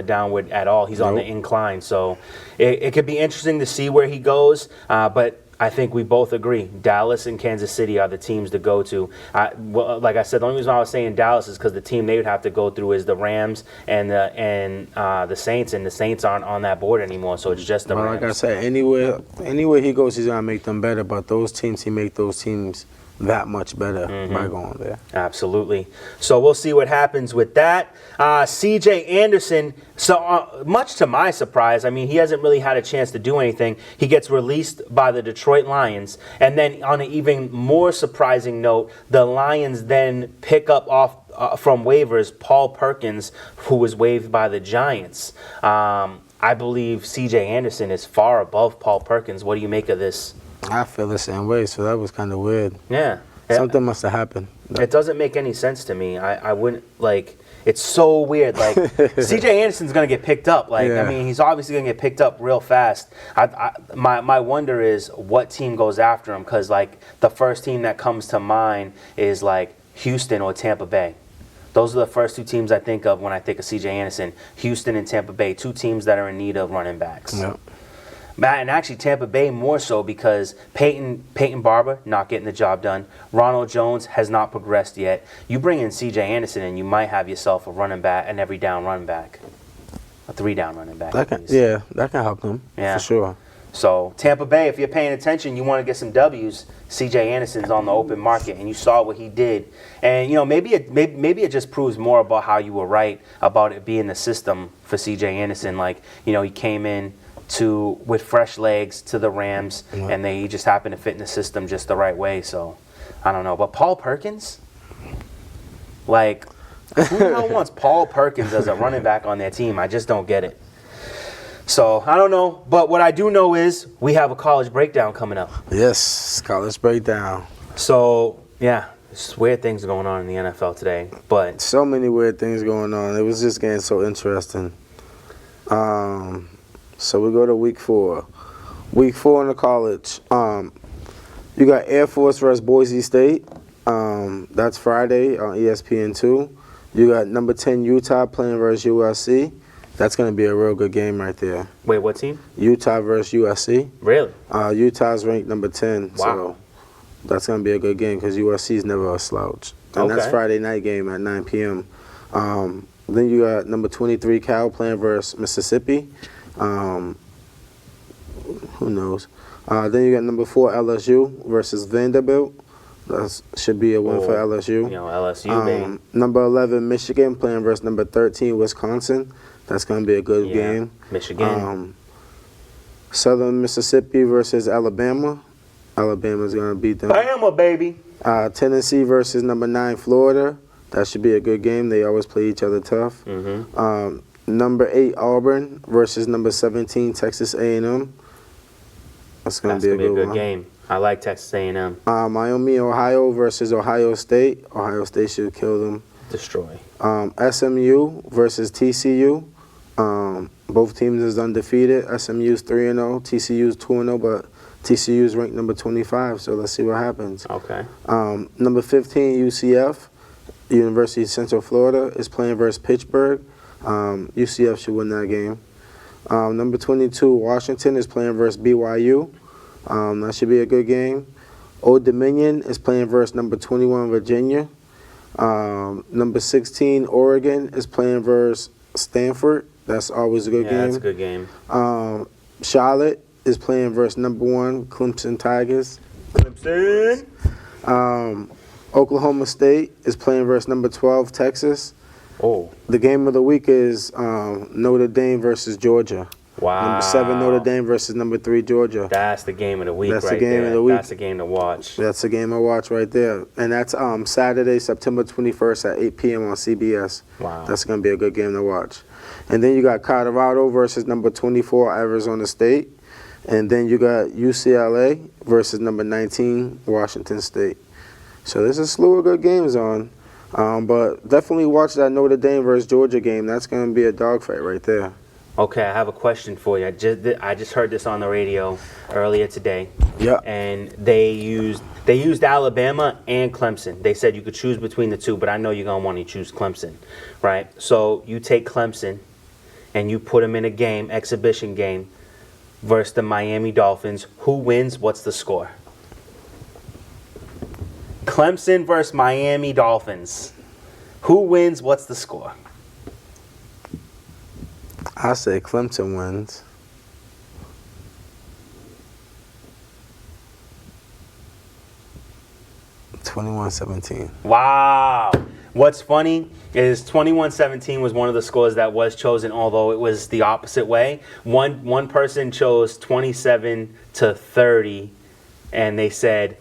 downward at all. He's on the incline. So it could be interesting to see where he goes. But I think we both agree Dallas and Kansas City are the teams to go to. Like I said, the only reason I was saying Dallas is because the team they would have to go through is the Rams and the Saints, and the Saints aren't on that board anymore. So it's just the Rams. Like I said, anywhere he goes, he's gonna make them better. But those teams, he make those teams that much better by going there. Absolutely. So we'll see what happens with that. C.J. Anderson, so much to my surprise, I mean, he hasn't really had a chance to do anything. He gets released by the Detroit Lions. And then on an even more surprising note, the Lions then pick up off from waivers Paul Perkins, who was waived by the Giants. I believe C.J. Anderson is far above Paul Perkins. What do you make of this? I feel the same way, so that was kind of weird. Yeah. Something must have happened. It doesn't make any sense to me. I wouldn't, like, it's so weird. Like, C.J. Anderson's going to get picked up. Like, I mean, he's obviously going to get picked up real fast. My wonder is what team goes after him, because, like, the first team that comes to mind is, like, Houston or Tampa Bay. Those are the first two teams I think of when I think of C.J. Anderson. Houston and Tampa Bay, two teams that are in need of running backs. Yep. And actually Tampa Bay more so because Peyton Barber not getting the job done. Ronald Jones has not progressed yet. You bring in C.J. Anderson and you might have yourself a running back, an every down running back, a 3-down running back. That can help them for sure. So Tampa Bay, if you're paying attention, you want to get some W's. C.J. Anderson's on the open market, and you saw what he did. And you know, maybe it just proves more about how you were right about it being the system for C.J. Anderson. Like, you know, he came in with fresh legs to the Rams, and he just happened to fit in the system just the right way. So I don't know, but Paul Perkins, like, who the hell wants Paul Perkins as a running back on their team? I just don't get it. So I don't know, but what I do know is we have a college breakdown coming up. Yes, college breakdown. So yeah, there's weird things going on in the NFL today, but so many weird things going on. It was just getting so interesting. So we go to week 4. Week 4 in the college. You got Air Force versus Boise State. That's Friday on ESPN2. You got number 10 Utah playing versus USC. That's going to be a real good game right there. Wait, what team? Utah versus USC. Really? Utah's ranked number 10. Wow. So that's going to be a good game because USC's never a slouch. And that's Friday night game at 9 p.m. Then you got number 23 Cal playing versus Mississippi. Who knows? Then you got number 4 LSU versus Vanderbilt. That should be a win for LSU. You know, LSU, baby. Number 11 Michigan playing versus number 13 Wisconsin. That's going to be a good game. Michigan. Southern Mississippi versus Alabama. Alabama's going to beat them. Bama, baby. Tennessee versus number 9 Florida. That should be a good game. They always play each other tough. Number 8 Auburn versus number 17 Texas A&M. That's going to be a good game. I like Texas A&M. Miami, Ohio versus Ohio State. Ohio State should kill them. Destroy. SMU versus TCU. Both teams is undefeated. SMU's 3-0, TCU's 2-0, but TCU's ranked number 25, so let's see what happens. Okay. Number 15 UCF, University of Central Florida, is playing versus Pittsburgh. UCF should win that game. Number 22 Washington is playing versus BYU. That should be a good game. Old Dominion is playing versus number 21 Virginia. Number 16 Oregon is playing versus Stanford. That's always a good game. Yeah, that's a good game. Charlotte is playing versus number 1 Clemson Tigers. Clemson. Oklahoma State is playing versus number 12 Texas. Oh. The game of the week is Notre Dame versus Georgia. Wow. Number 7 Notre Dame versus number 3 Georgia. That's the game of the week. That's right the game there. of the week. That's the game to watch. That's the game I watch right there. And that's Saturday, September 21st at 8 p.m. on CBS. Wow. That's going to be a good game to watch. And then you got Colorado versus number 24 Arizona State. And then you got UCLA versus number 19 Washington State. So there's a slew of good games on. But definitely watch that Notre Dame versus Georgia game. That's going to be a dogfight right there. Okay, I have a question for you. I just heard this on the radio earlier today. Yeah. And they used Alabama and Clemson. They said you could choose between the two, but I know you're gonna want to choose Clemson, right? So you take Clemson, and you put them in a game, exhibition game, versus the Miami Dolphins. Who wins? What's the score? Clemson versus Miami Dolphins. Who wins? What's the score? I say Clemson wins. (21-17). Wow. What's funny is 21-17 was one of the scores that was chosen, although it was the opposite way. One person chose 27-30, and they said,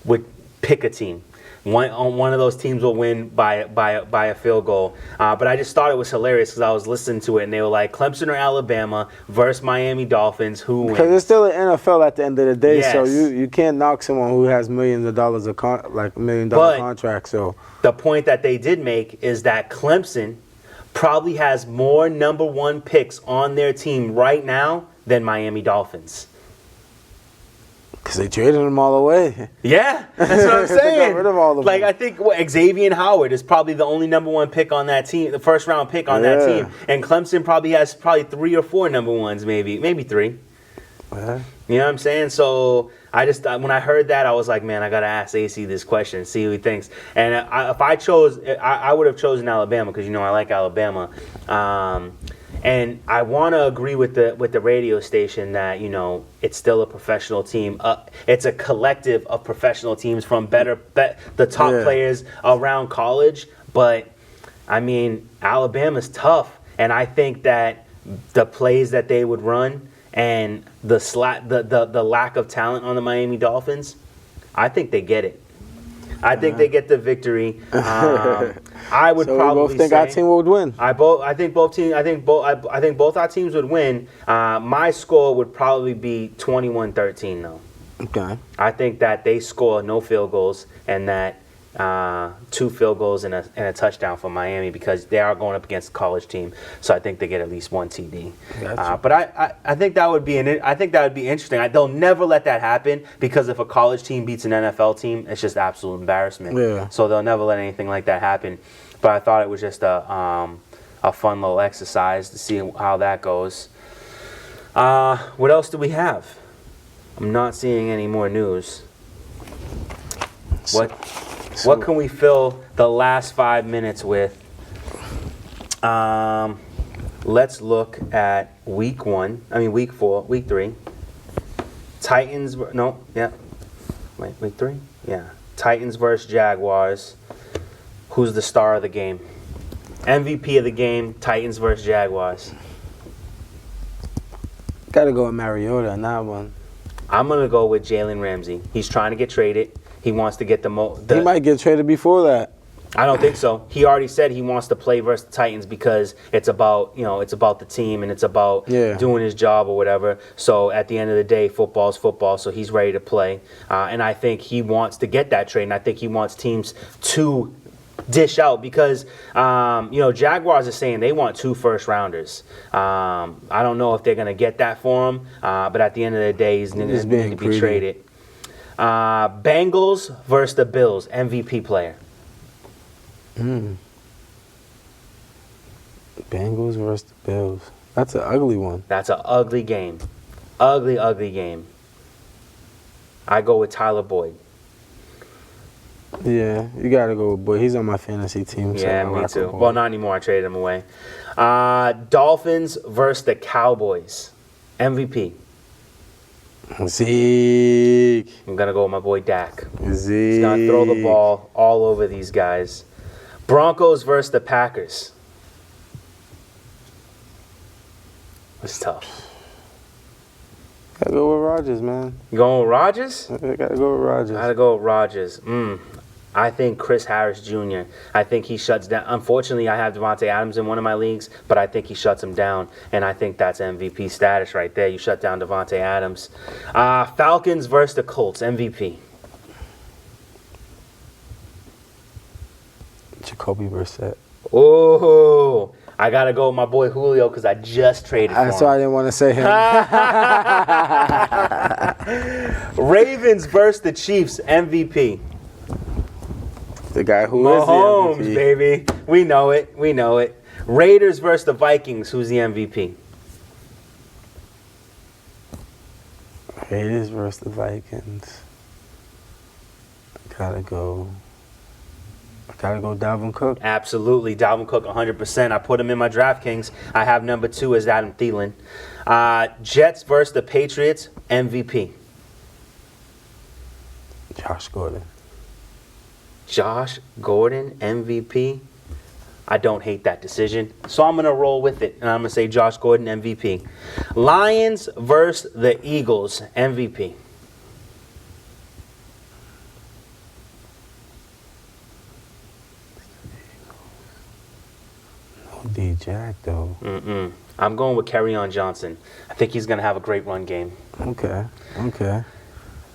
would pick a team. One of those teams will win by a field goal. But I just thought it was hilarious because I was listening to it, and they were like, Clemson or Alabama versus Miami Dolphins, who wins? Because it's still an NFL at the end of the day, Yes. so you can't knock someone who has millions of dollars of like $1 million contract. So the point that they did make is that Clemson probably has more number one picks on their team right now than Miami Dolphins. because they traded them all away. Yeah, that's what I'm They saying. got rid of all of like, them. I think Xavier Howard is probably the only number one pick on that team, the first round pick on that Yeah. team. And Clemson probably has 3 or 4 number ones, maybe 3. Yeah. You know what I'm saying? So when I heard that, I was like, man, I gotta ask AC this question, see what he thinks. And if I chose, I would have chosen Alabama because I like Alabama. And I want to agree with the radio station that it's still a professional team. It's a collective of professional teams from the top players around college. But I mean, Alabama's tough, and I think that the plays that they would run and the lack of talent on the Miami Dolphins, I think they get it. I think they get the victory. I would probably we both think say our team would win. I think both our teams would win. My score would probably be 21-13 though. Okay. I think that they score no field goals and that 2 field goals and a touchdown for Miami because they are going up against a college team. So I think they get at least 1 TD. Gotcha. But I think that would be interesting. They'll never let that happen because if a college team beats an NFL team, it's just absolute embarrassment. Yeah. So they'll never let anything like that happen. But I thought it was just a fun little exercise to see how that goes. What else do we have? I'm not seeing any more news. What can we fill the last 5 minutes with? Let's look at week 3. Titans, week 3? Yeah. Titans versus Jaguars. Who's the star of the game? MVP of the game, Titans versus Jaguars. Got to go with Mariota on that one. I'm going to go with Jalen Ramsey. He's trying to get traded. He wants to get He might get traded before that. I don't think so. He already said he wants to play versus the Titans because it's about the team and it's about doing his job or whatever. So at the end of the day, football's football. So he's ready to play, and I think he wants to get that trade. And I think he wants teams to dish out because Jaguars are saying they want 2 first-rounders. I don't know if they're gonna get that for him, but at the end of the day, he's going to be traded. Bengals versus the Bills, MVP player. Bengals versus the Bills. That's an ugly one. That's an ugly game. Ugly game. I go with Tyler Boyd. Yeah, you got to go with Boyd. He's on my fantasy team. Yeah, me too. Well, not anymore. I traded him away. Dolphins versus the Cowboys. MVP. Zeke. I'm going to go with my boy Dak. Zeke. He's going to throw the ball all over these guys. Broncos versus the Packers. It's tough. Gotta go with Rodgers, man. You going with Rodgers? Gotta go with Rodgers. Gotta go with Rodgers. I think Chris Harris Jr. I think he shuts down. Unfortunately, I have Devontae Adams in one of my leagues, but I think he shuts him down, and I think that's MVP status right there. You shut down Devontae Adams. Falcons versus the Colts, MVP. Jacoby Brissett. Oh, I got to go with my boy Julio because I just traded for him. That's why I didn't want to say him. Ravens versus the Chiefs, MVP. The guy who Mahomes, is the MVP. baby. We know it. We know it. Raiders versus the Vikings. Who's the MVP? Raiders versus the Vikings. Gotta go Dalvin Cook. Absolutely. Dalvin Cook, 100%. I put him in my DraftKings. I have number 2 as Adam Thielen. Jets versus the Patriots, MVP. Josh Gordon. Josh Gordon, MVP. I don't hate that decision. So I'm going to roll with it. And I'm going to say Josh Gordon, MVP. Lions versus the Eagles, MVP. No D-Jack, though. I'm going with Kerryon Johnson. I think he's going to have a great run game. Okay.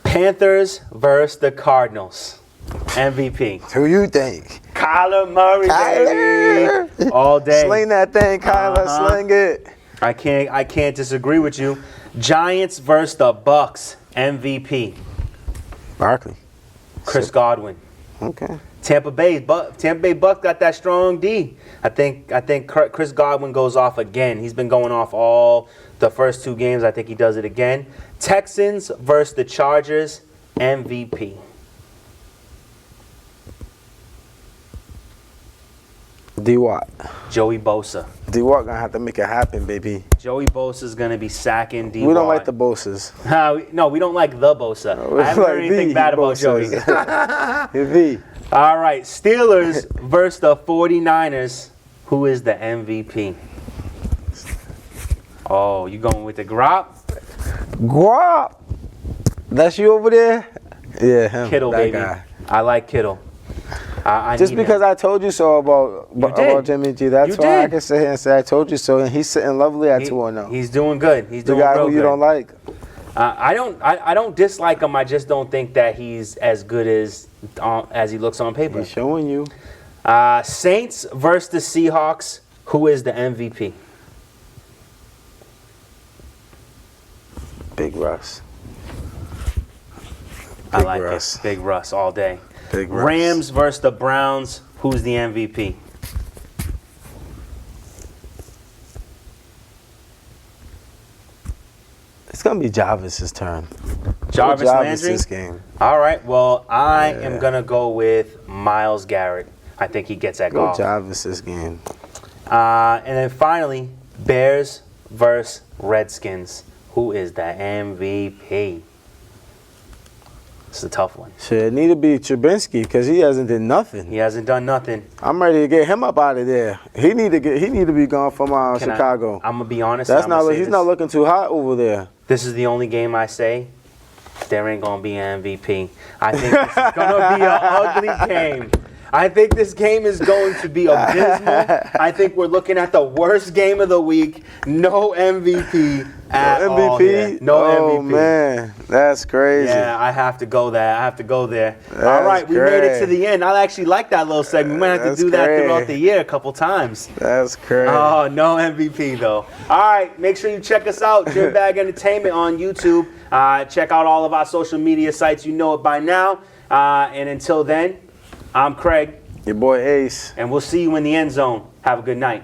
Panthers versus the Cardinals, MVP. Who you think? Kyler Murray, Kyler! baby. All day. Sling that thing, Kyler. Sling it. I can't disagree with you. Giants versus the Bucks, MVP. Barkley. Chris Godwin. Okay. Tampa Bay Bucks got that strong D. I think Chris Godwin goes off again. He's been going off all the first 2 games. I think he does it again. Texans versus the Chargers, MVP. D-Watt. Joey Bosa. D-Watt gonna have to make it happen, baby. Joey Bosa's gonna be sacking D-Watt. We don't like the Bosas. No, we don't like the Bosa. We I haven't heard like anything the bad about Bosas. Joey. V. All right, Steelers versus the 49ers. Who is the MVP? Oh, you going with the Grop? Guap. That's you over there? Yeah, him. Kittle, that baby. guy. I like Kittle. I Just need because him. I told you so about Jimmy G, that's You why I did. can sit here and say I told you so, and he's sitting lovely at 2-0. He's doing good. He's The doing guy real who you good. don't like. I don't dislike him. I just don't think that he's as good as he looks on paper. He's showing you. Saints versus the Seahawks. Who is the MVP? Big Russ. I Big like Russ. it. Big Russ all day. Big Russ. Rams versus the Browns. Who's the MVP? It's gonna be Jarvis's turn. Jarvis Landry? this game. All right. Well, I am going to go with Myles Garrett. I think he gets that Go golf. Jarvis's game. And then finally, Bears versus Redskins. Who is the MVP? It's a tough one. Shit, it need to be Trubinsky because he hasn't done nothing. He hasn't done nothing. I'm ready to get him up out of there. He need to be gone from Chicago. I'm gonna be honest. That's and I'm gonna not. say He's this. not looking too hot over there. This is the only game I say there ain't gonna be an MVP. I think this is gonna be an ugly game. I think this game is going to be abysmal. I think we're looking at the worst game of the week. No MVP at all here. No Oh MVP. man, that's crazy. Yeah, I have to go there. All That's right, we made it to great. the end. I actually like that little segment. We might have to That's do that great. throughout the year a couple times. That's crazy. Oh, no MVP though. All right, make sure you check us out, Gym Bag Entertainment on YouTube. Check out all of our social media sites. You know it by now. And until then, I'm Craig, Your boy Ace. and we'll see you in the end zone. Have a good night.